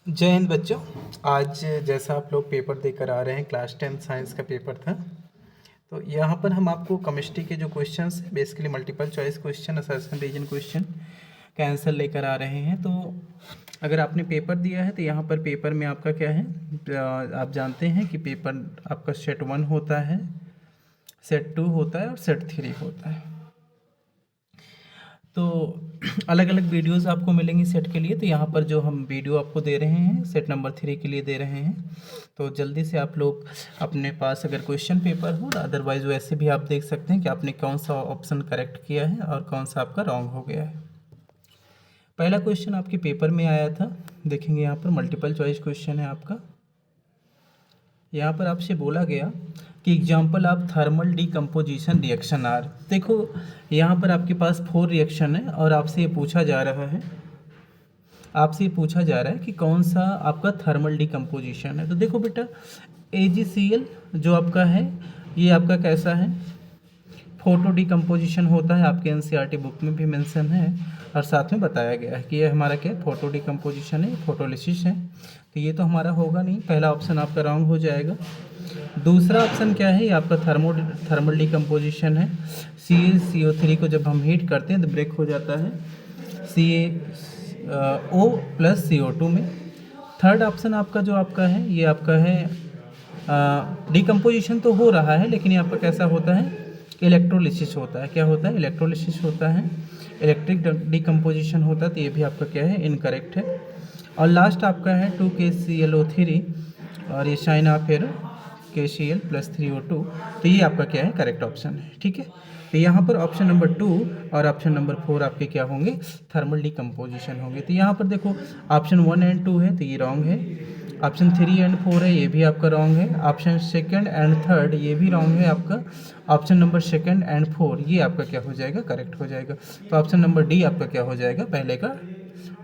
जय हिंद बच्चों। आज जैसा आप लोग पेपर देकर आ रहे हैं, क्लास 10 साइंस का पेपर था। तो यहाँ पर हम आपको केमिस्ट्री के जो क्वेश्चंस हैं, basically multiple choice question, assertion reason question का आंसर लेकर आ रहे हैं। तो अगर आपने पेपर दिया है तो यहाँ पर पेपर में आपका क्या है, आप जानते हैं कि पेपर आपका सेट 1 होता है, सेट 2 होता है और सेट 3 होता है। तो अलग अलग वीडियोस आपको मिलेंगी सेट के लिए। तो यहाँ पर जो हम वीडियो आपको दे रहे हैं सेट नंबर 3 के लिए दे रहे हैं। तो जल्दी से आप लोग अपने पास अगर क्वेश्चन पेपर हो, अदरवाइज वैसे भी आप देख सकते हैं कि आपने कौन सा ऑप्शन करेक्ट किया है और कौन सा आपका रॉन्ग हो गया है। पहला क्वेश्चन आपके पेपर में आया था, देखेंगे यहाँ पर मल्टीपल चॉइस क्वेश्चन है आपका। यहाँ पर आपसे बोला गया कि example of thermal decomposition reaction are. देखो यहाँ पर आपके पास 4 रिएक्शन है और आपसे ये पूछा जा रहा है कि कौन सा आपका थर्मल डीकम्पोजिशन है। तो देखो बेटा, AgCl जो आपका है ये आपका कैसा है, फोटो डीकम्पोजिशन होता है। आपके NCERT बुक में भी मेंशन है और साथ में बताया गया है कि ये हमारा क्या है, फोटो डीकम्पोजिशन है, फोटोलिसिस है। तो ये तो हमारा होगा नहीं, पहला ऑप्शन आपका रॉन्ग हो जाएगा। दूसरा ऑप्शन क्या है, ये आपका थर्मल डीकम्पोजिशन है। CaCO3 को जब हम हीट करते हैं तो ब्रेक हो जाता है CaO प्लस CO2 में। थर्ड ऑप्शन आपका जो आपका है ये आपका है डीकम्पोजिशन तो हो रहा है, लेकिन ये आपका कैसा होता है, इलेक्ट्रोलिसिस होता है। क्या होता है, इलेक्ट्रोलिसिस होता है, इलेक्ट्रिक डीकम्पोजिशन होता है। तो ये भी आपका क्या है, इनकरेक्ट है। और लास्ट आपका है 2KClO3 और ये sign of arrow KCl plus 3O2। तो ये आपका क्या है, करेक्ट ऑप्शन है। ठीक है, तो यहाँ पर ऑप्शन नंबर 2 और ऑप्शन नंबर 4 आपके क्या होंगे, थर्मल डीकम्पोजिशन होंगे। तो यहाँ पर देखो ऑप्शन 1 एंड 2 है तो ये रॉन्ग है। ऑप्शन 3 एंड 4 है ये भी आपका रॉन्ग है। ऑप्शन 2nd एंड 3rd ये भी रॉन्ग है आपका। ऑप्शन नंबर 2nd एंड 4 ये आपका क्या हो जाएगा, करेक्ट हो जाएगा। तो ऑप्शन नंबर डी आपका क्या हो जाएगा, पहले का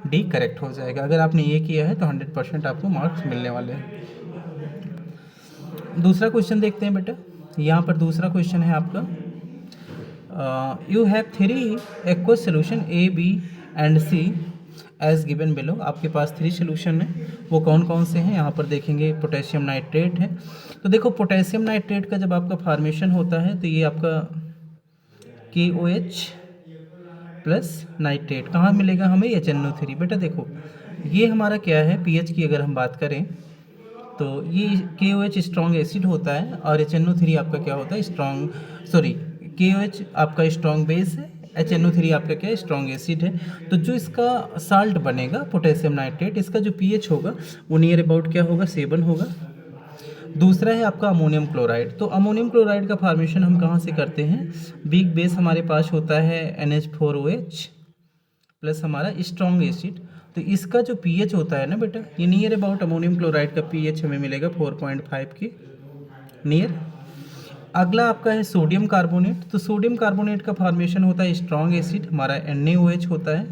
डी करेक्ट हो जाएगा। अगर आपने ये किया है तो 100% आपको मार्क्स मिलने वाले हैं। दूसरा क्वेश्चन देखते हैं बेटा। यहाँ पर दूसरा क्वेश्चन है आपका, you have 3 aqueous solution A, B and C as given below. आपके पास 3 सोल्यूशन है, वो कौन कौन से हैं यहाँ पर देखेंगे। पोटेशियम नाइट्रेट है। तो देखो पोटेशियम नाइट्रेट का जब आपका फॉर्मेशन होता है तो ये आपका KOH प्लस नाइट्रेट कहाँ मिलेगा हमें, HNO3। बेटा देखो ये हमारा क्या है, पीएच की अगर हम बात करें तो ये KOH स्ट्रॉन्ग एसिड होता है और HNO3 आपका क्या होता है, KOH आपका स्ट्रॉन्ग बेस है, HNO3 आपका क्या है, स्ट्रॉन्ग एसिड है। तो जो इसका साल्ट बनेगा पोटेशियम नाइट्रेट, इसका जो पीएच होगा वो नियर अबाउट क्या होगा, 7 होगा। दूसरा है आपका अमोनियम क्लोराइड। तो अमोनियम क्लोराइड का फॉर्मेशन हम कहाँ से करते हैं, वीक बेस हमारे पास होता है NH4OH प्लस हमारा स्ट्रॉन्ग एसिड। तो इसका जो पीएच होता है ना बेटा, ये नियर अबाउट अमोनियम क्लोराइड का पीएच हमें मिलेगा 4.5 के नियर। अगला आपका है सोडियम कार्बोनेट। तो सोडियम कार्बोनेट का फॉर्मेशन होता है स्ट्रॉन्ग एसिड, हमारा NaOH होता है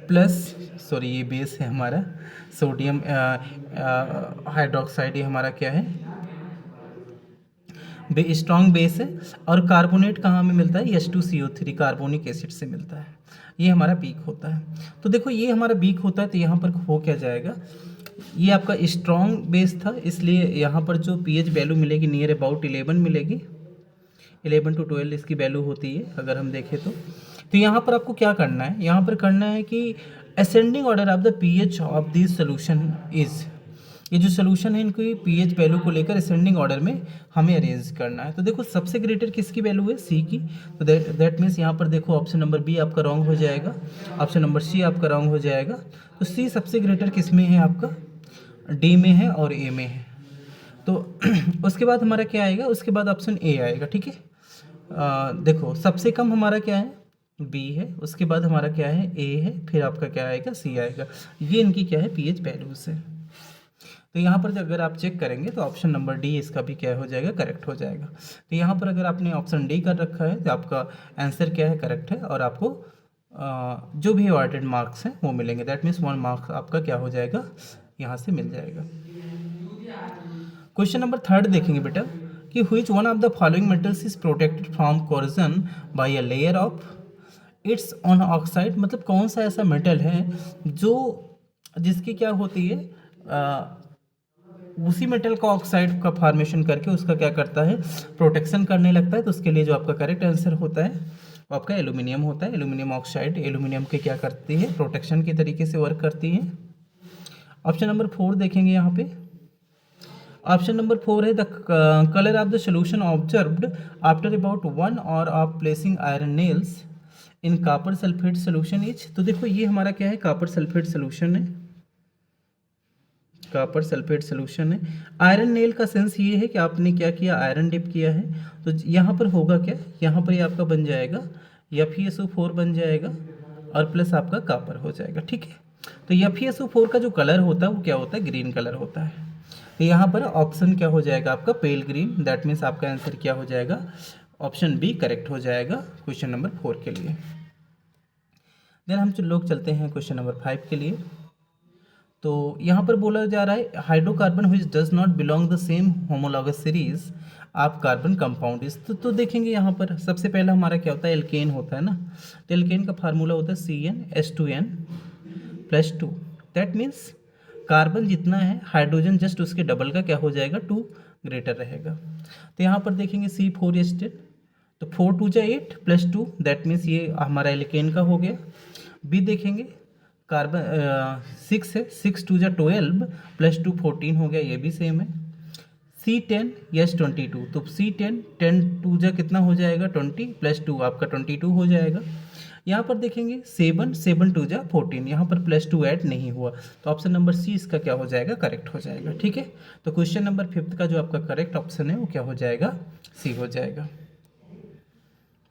प्लस ये बेस है हमारा सोडियम हाइड्रोक्साइड, ये हमारा क्या है, स्ट्रॉन्ग बेस है। और कार्बोनेट कहाँ में मिलता है, H2CO3 कार्बोनिक एसिड से मिलता है। ये हमारा पीक होता है। तो देखो ये हमारा पीक होता है, तो यहाँ पर हो क्या जाएगा, ये आपका स्ट्रॉन्ग बेस था, इसलिए यहाँ पर जो पीएच वैल्यू मिलेगी नियर अबाउट 11 मिलेगी। 11 to 12 इसकी वैल्यू होती है अगर हम देखें तो यहाँ पर आपको क्या करना है, यहाँ पर करना है कि ascending order of the pH of this solution is, ये जो सोल्यूशन है इनकी पीएच वैल्यू को लेकर असेंडिंग ऑर्डर में हमें अरेंज करना है। तो देखो सबसे ग्रेटर किसकी वैल्यू है, सी की। तो दैट मीन्स यहाँ पर देखो ऑप्शन नंबर बी आपका रॉन्ग हो जाएगा, ऑप्शन नंबर सी आपका रॉन्ग हो जाएगा। तो सी सबसे ग्रेटर किस में है, आपका डी में है और ए में है। तो उसके बाद हमारा क्या आएगा, उसके बाद ऑप्शन ए आएगा। ठीक है, देखो सबसे कम हमारा क्या है, बी है, उसके बाद हमारा क्या है, ए है, फिर आपका क्या आएगा, सी आएगा। ये इनकी क्या है, पीएच वैल्यूज है। तो यहाँ पर अगर आप चेक करेंगे तो ऑप्शन नंबर डी इसका भी क्या हो जाएगा, करेक्ट हो जाएगा। तो यहाँ पर अगर आपने ऑप्शन डी कर रखा है तो आपका आंसर क्या है, करेक्ट है, और आपको जो भी अवॉर्डेड मार्क्स हैं वो मिलेंगे। दैट मीन्स 1 मार्क्स आपका क्या हो जाएगा, यहाँ से मिल जाएगा। क्वेश्चन नंबर 3 देखेंगे बेटा कि which one of the following metals is protected from corrosion by a layer of its own oxide. मतलब कौन सा ऐसा मेटल है जो जिसकी क्या होती है, उसी मेटल का ऑक्साइड का फॉर्मेशन करके उसका क्या करता है, प्रोटेक्शन करने लगता है। तो उसके लिए जो आपका करेक्ट आंसर होता है वो आपका एल्यूमिनियम होता है। एल्यूमिनियम ऑक्साइड एल्यूमिनियम के क्या करती है, प्रोटेक्शन के तरीके से वर्क करती है। ऑप्शन नंबर 4 देखेंगे यहाँ पे। ऑप्शन नंबर 4 है the colour of the solution observed after about 1 hour of placing iron nails in copper sulphate solution is. तो देखो ये हमारा क्या है, कॉपर सल्फेट सोल्यूशन है, कॉपर सल्फेट सोल्यूशन है। आयरन नेल का सेंस ये है कि आपने क्या किया, आयरन डिप किया है। तो यहाँ पर होगा क्या, यहाँ पर ये आपका बन जाएगा FeSO4 बन जाएगा और प्लस आपका कॉपर हो जाएगा। ठीक है, तो FeSO4 का जो कलर होता है वो क्या होता है, ग्रीन कलर होता है। तो यहाँ पर ऑप्शन क्या हो जाएगा आपका, पेल ग्रीन। दैट मीन्स आपका आंसर क्या हो जाएगा, ऑप्शन बी करेक्ट हो जाएगा क्वेश्चन नंबर 4 के लिए। देन हम लोग चलते हैं क्वेश्चन नंबर 5 के लिए। तो यहाँ पर बोला जा रहा है hydrocarbon which does not belong the same homologous series of carbon compound is. तो देखेंगे यहाँ पर सबसे पहला हमारा क्या होता है, एल्केन होता है ना। तो एल्केन का फार्मूला होता है CnH2n+2। दैट मीन्स कार्बन जितना है हाइड्रोजन जस्ट उसके डबल का क्या हो जाएगा, 2 ग्रेटर रहेगा। तो यहाँ पर देखेंगे C4H10, तो 4 2 जा 8 +2 दैट मीन्स ये हमारा एल्केन का हो गया। बी देखेंगे कार्बन 6 है, 6 2 जा 12 +2 14 हो गया, ये भी सेम है। C10H22, तो C10 10 2 जा कितना हो जाएगा 20 +2 आपका 22 हो जाएगा। यहाँ पर देखेंगे 7 7 2 जा 14, यहाँ पर +2 ऐड नहीं हुआ, तो ऑप्शन नंबर सी इसका क्या हो जाएगा, करेक्ट हो जाएगा। ठीक है, तो क्वेश्चन नंबर 5 का जो आपका करेक्ट ऑप्शन है वो क्या हो जाएगा, सी हो जाएगा।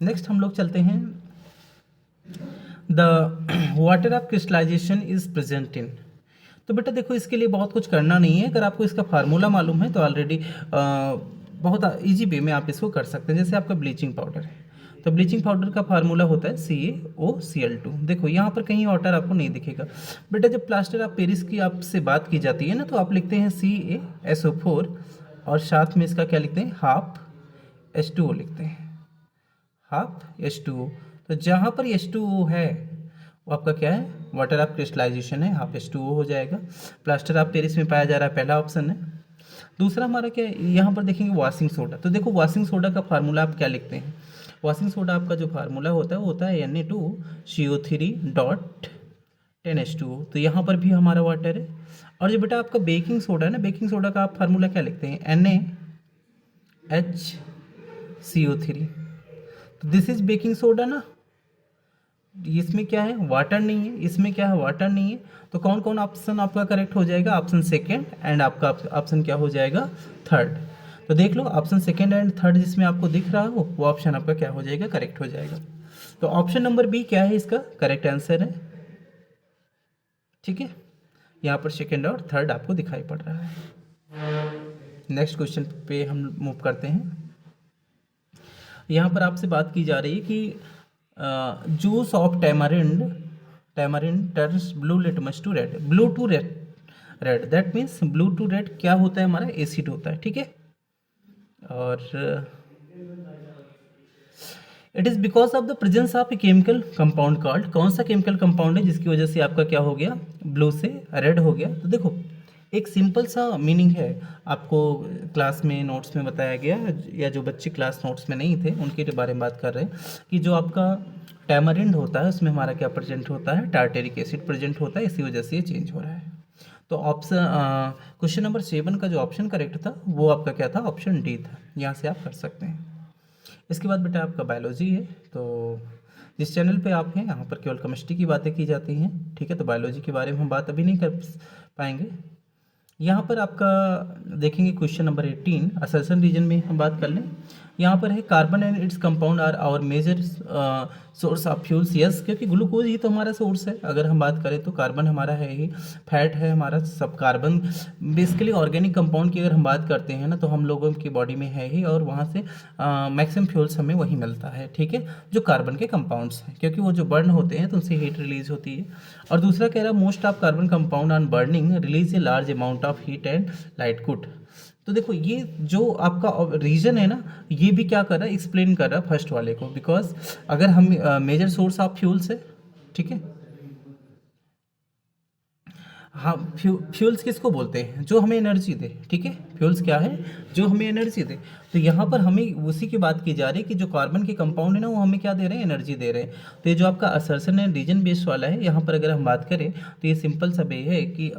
नेक्स्ट हम लोग चलते हैं the water of crystallisation is present in. तो बेटा देखो इसके लिए बहुत कुछ करना नहीं है, अगर आपको इसका फार्मूला मालूम है तो ऑलरेडी बहुत इजी वे में आप इसको कर सकते हैं। जैसे आपका ब्लीचिंग पाउडर है, तो ब्लीचिंग पाउडर का फार्मूला होता है CaOCl2। देखो यहाँ पर कहीं वाटर आपको नहीं दिखेगा बेटा। जब प्लास्टर ऑफ पेरिस की आपसे बात की जाती है ना, तो आप लिखते हैं CaSO4 और साथ में इसका क्या लिखते हैं, हाफ H2O लिखते हैं, हाफ H2O। तो जहाँ पर H2O है वो आपका क्या है, वाटर ऑफ क्रिस्टलाइजेशन है, हाफ H2O हो जाएगा। प्लास्टर ऑफ पेरिस में पाया जा रहा है, पहला ऑप्शन है। दूसरा हमारा क्या है, यहाँ पर देखेंगे वॉशिंग सोडा। तो देखो वॉशिंग सोडा का फार्मूला आप क्या लिखते हैं, वॉशिंग सोडा आपका जो फार्मूला होता है वो होता है Na2CO3.10H2O। तो यहाँ पर भी हमारा वाटर है। और जो बेटा आपका बेकिंग सोडा है ना, बेकिंग सोडा का आप फार्मूला क्या लिखते हैं, NaHCO3। तो दिस इज बेकिंग सोडा ना, इसमें क्या है, वाटर नहीं है, इसमें क्या है, वाटर नहीं है। तो कौन कौन ऑप्शन आपका करेक्ट हो जाएगा, ऑप्शन सेकेंड एंड आपका ऑप्शन क्या हो जाएगा, थर्ड। तो देख लो ऑप्शन सेकेंड एंड थर्ड जिसमें आपको दिख रहा हो वो ऑप्शन आपका क्या हो जाएगा, करेक्ट हो जाएगा। तो ऑप्शन नंबर बी क्या है, इसका करेक्ट आंसर है। ठीक है, यहाँ पर सेकेंड और थर्ड आपको दिखाई पड़ रहा है। नेक्स्ट क्वेश्चन पे हम मूव करते हैं। यहाँ पर आपसे बात की जा रही है कि juice of tamarind turns blue litmus to red, blue to red that means blue to red क्या होता है, हमारा एसिड होता है। ठीक है, और it is because of the presence of a chemical compound called, कौन सा केमिकल कंपाउंड है जिसकी वजह से आपका क्या हो गया, ब्लू से रेड हो गया। तो देखो एक सिंपल सा मीनिंग है, आपको क्लास में नोट्स में बताया गया, या जो बच्चे क्लास नोट्स में नहीं थे उनके बारे में बात कर रहे हैं कि जो आपका टैमरिंड होता है उसमें हमारा क्या प्रेजेंट होता है, टार्टेरिक एसिड प्रेजेंट होता है, इसी वजह से ये चेंज हो रहा है। तो ऑप्शन क्वेश्चन नंबर 7 का जो ऑप्शन करेक्ट था वो आपका क्या था, ऑप्शन डी था। यहाँ से आप कर सकते हैं। इसके बाद बेटा आपका बायोलॉजी है। तो जिस चैनल पे आप हैं यहाँ पर केवल केमिस्ट्री की बातें की जाती हैं। ठीक है, तो बायोलॉजी के बारे में हम बात अभी नहीं कर पाएंगे। यहाँ पर आपका देखेंगे क्वेश्चन नंबर 18 असर्शन रीजन में हम बात कर लें। यहाँ पर है carbon and its compound are our major source of fuels. Yes, क्योंकि ग्लूकोज ही तो हमारा सोर्स है। अगर हम बात करें तो कार्बन हमारा है ही, फैट है हमारा, सब कार्बन बेसिकली ऑर्गेनिक कंपाउंड की अगर हम बात करते हैं ना तो हम लोगों की बॉडी में है ही, और वहाँ से मैक्सिमम फ्यूल्स हमें वही मिलता है। ठीक है, जो कार्बन के कंपाउंड्स हैं, क्योंकि वो जो बर्न होते हैं तो उनसे हीट रिलीज होती है। और दूसरा कह रहा है most of carbon compound on burning release a large amount of heat and light good. तो देखो ये जो आपका रीजन है ना, ये भी क्या कर रहा है, एक्सप्लेन कर रहा है फर्स्ट वाले को। बिकॉज अगर हम मेजर सोर्स ऑफ फ्यूल्स है, ठीक है, हाँ, फ्यूल्स किसको बोलते हैं? जो हमें एनर्जी दे, ठीक है। फ्यूल्स क्या है? जो हमें एनर्जी दे। तो यहाँ पर हमें उसी की बात की जा रही है कि जो कार्बन के कंपाउंड है ना, वो हमें क्या दे रहे हैं? एनर्जी दे रहे हैं। तो ये जो आपका असर्शन है रीजन बेस्ड वाला है, यहाँ पर अगर हम बात करें तो ये सिंपल सा वे है कि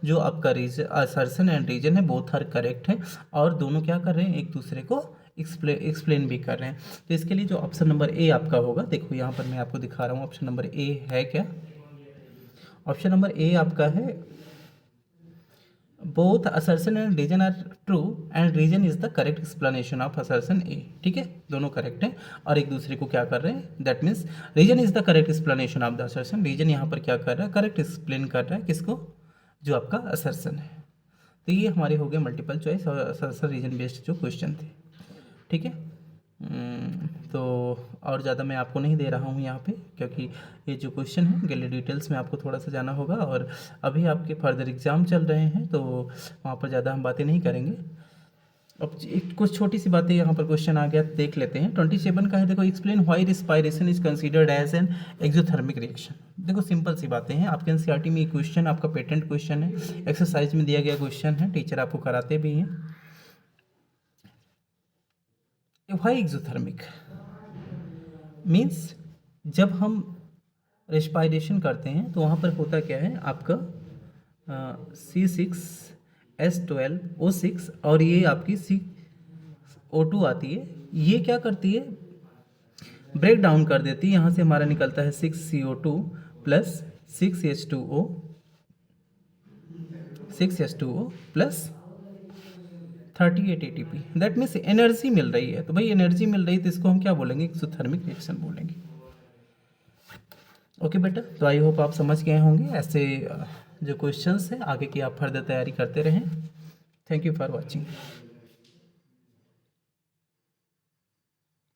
जो आपका रीजन असर्शन एंड रीजन है बोथ आर करेक्ट है, और दोनों क्या कर रहे हैं? एक दूसरे को एक्सप्लेन भी कर रहे हैं। तो इसके लिए जो ऑप्शन नंबर ए आपका होगा, देखो यहाँ पर मैं आपको दिखा रहा हूँ ऑप्शन नंबर ए है क्या। ऑप्शन नंबर ए आपका है both assertion and reason are true and reason is the correct explanation of assertion A, ठीक है। दोनों करेक्ट हैं और एक दूसरे को क्या कर रहे हैं? That means reason is the correct explanation of the assertion. Reason यहाँ पर क्या कर रहा है? करेक्ट एक्सप्लेन कर रहा है किसको? जो आपका असर्शन है। तो ये हमारे हो गए मल्टीपल चॉइस और असर्शन रीजन बेस्ड जो क्वेश्चन थे, ठीक है। तो और ज़्यादा मैं आपको नहीं दे रहा हूँ यहाँ पे, क्योंकि ये जो क्वेश्चन है गले डिटेल्स में आपको थोड़ा सा जाना होगा, और अभी आपके फर्दर एग्ज़ाम चल रहे हैं तो वहाँ पर ज़्यादा हम बातें नहीं करेंगे। अब एक कुछ छोटी सी बातें यहाँ पर क्वेश्चन आ गया, देख लेते हैं। 27 का है, देखो explain why respiration is considered as an exothermic reaction. देखो सिंपल सी बातें हैं, आपके एनसीईआरटी में ये क्वेश्चन आपका पेटेंट क्वेश्चन है, एक्सरसाइज में दिया गया क्वेश्चन है, टीचर आपको कराते भी हैं। व्हाई एक्सोथर्मिक मीन्स जब हम रेस्पायरेशन करते हैं तो वहाँ पर होता क्या है आपका C6H12O6 और ये आपकी CO2 आती है, ये क्या करती है? ब्रेक डाउन कर देती है। यहाँ से हमारा निकलता है 6CO2 plus 6H2O plus 38 ATP। That means energy मिल रही है। तो भाई एनर्जी मिल रही है तो इसको हम क्या बोलेंगे? एक्सोथर्मिक रिएक्शन बोलेंगे। ओके बेटा, तो आई होप आप समझ गए होंगे। ऐसे जो क्वेश्चंस हैं आगे की आप फर्दर तैयारी करते रहें। Thank you for watching.